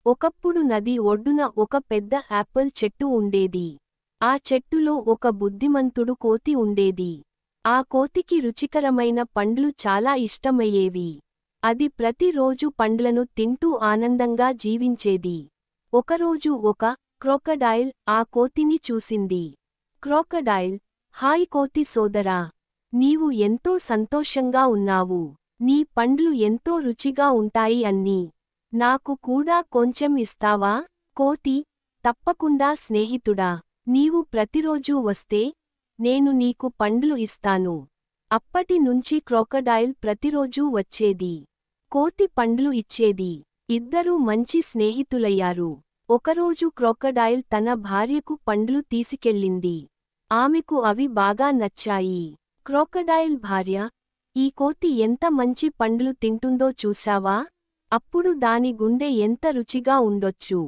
ఒకప్పుడు నది ఒడ్డున ఒక పెద్ద యాపిల్ చెట్టు ఉండేది. ఆ చెట్టులో ఒక బుద్ధిమంతుడు కోతి ఉండేది. ఆ కోతికి రుచికరమైన పండ్లు చాలా ఇష్టమయ్యేవి. అది ప్రతిరోజు పండ్లను తింటూ ఆనందంగా జీవించేది. ఒకరోజు ఒక క్రోకడైల్ ఆ కోతిని చూసింది. క్రోకడైల్, హాయ్ కోతి సోదరా! నీవు ఎంతో సంతోషంగా ఉన్నావు. నీ పండ్లు ఎంతో రుచిగా ఉంటాయి అన్నీ. నాకు కూడా కొంచెం ఇస్తావా? కోతి, తప్పకుండా స్నేహితుడా. నీవు ప్రతిరోజూ వస్తే నేను నీకు పండ్లు ఇస్తాను. అప్పటి నుంచి క్రోకడైల్ ప్రతిరోజూ వచ్చేది. కోతి పండ్లు ఇచ్చేది. ఇద్దరూ మంచి స్నేహితులయ్యారు. ఒకరోజు క్రోకడైల్ తన భార్యకు పండ్లు తీసుకెళ్ళింది. ఆమెకు అవి బాగా నచ్చాయి. క్రోకడైల్ భార్య, ఈ కోతి ఎంత మంచి పండ్లు తింటుందో చూశావా? అప్పుడు దాని గుండె ఎంత రుచిగా ఉండొచ్చు.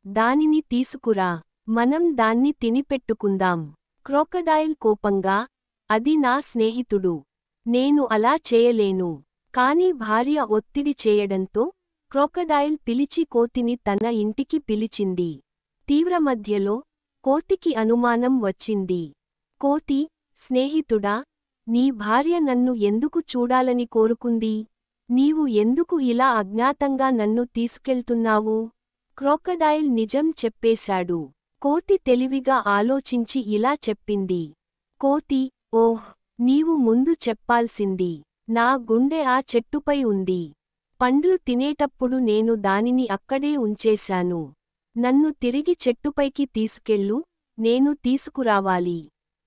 దానిని తీసుకురా, మనం దాన్ని తినిపెట్టుకుందాం. క్రోకడైల్ కోపంగా, అది నా స్నేహితుడు. నేను అలా చేయలేను. కాని భార్య ఒత్తిడి చేయడంతో క్రోకడైల్ పిలిచి కోతిని తన ఇంటికి పిలిచింది. తీవ్రమధ్యలో కోతికి అనుమానం వచ్చింది. కోతి, స్నేహితుడా, నీ భార్య నన్ను ఎందుకు చూడాలని కోరుకుంది? నీవు ఎందుకు ఇలా అజ్ఞాతంగా నన్ను తీసుకెళ్తున్నావు? క్రోకడైల్ నిజం చెప్పేశాడు. కోతి తెలివిగా ఆలోచించి ఇలా చెప్పింది. కోతి, ఓహ్, నీవు ముందు చెప్పాల్సింది. నా గుండె ఆ చెట్టుపై ఉంది. పండ్లు తినేటప్పుడు నేను దానిని అక్కడే ఉంచేశాను. నన్ను తిరిగి చెట్టుపైకి తీసుకెళ్ళు, నేను తీసుకురావాలి.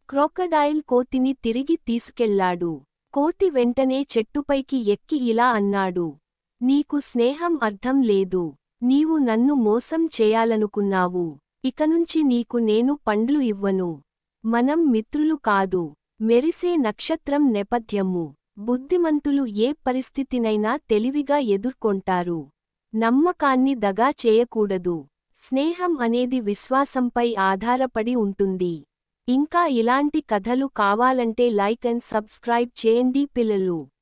క్రోకడైల్ కోతిని తిరిగి తీసుకెళ్లాడు. కోతి వెంటనే చెట్టుపైకి ఎక్కి ఇలా అన్నాడు. నీకు స్నేహం అర్థం లేదు. నీవు నన్ను మోసం చేయాలనుకున్నావు. ఇకనుంచి నీకు నేను పండ్లు ఇవ్వను. మనం మిత్రులు కాదు. మెరిసే నక్షత్రం నేపథ్యము. బుద్ధిమంతులు ఏ పరిస్థితినైనా తెలివిగా ఎదుర్కొంటారు. నమ్మకాన్ని దగా చేయకూడదు. స్నేహం అనేది విశ్వాసంపై ఆధారపడి ఉంటుంది. ఇంకా ఇలాంటి కథలు కావాలంటే లైక్ అండ్ సబ్స్క్రైబ్ చేయండి పిల్లలు.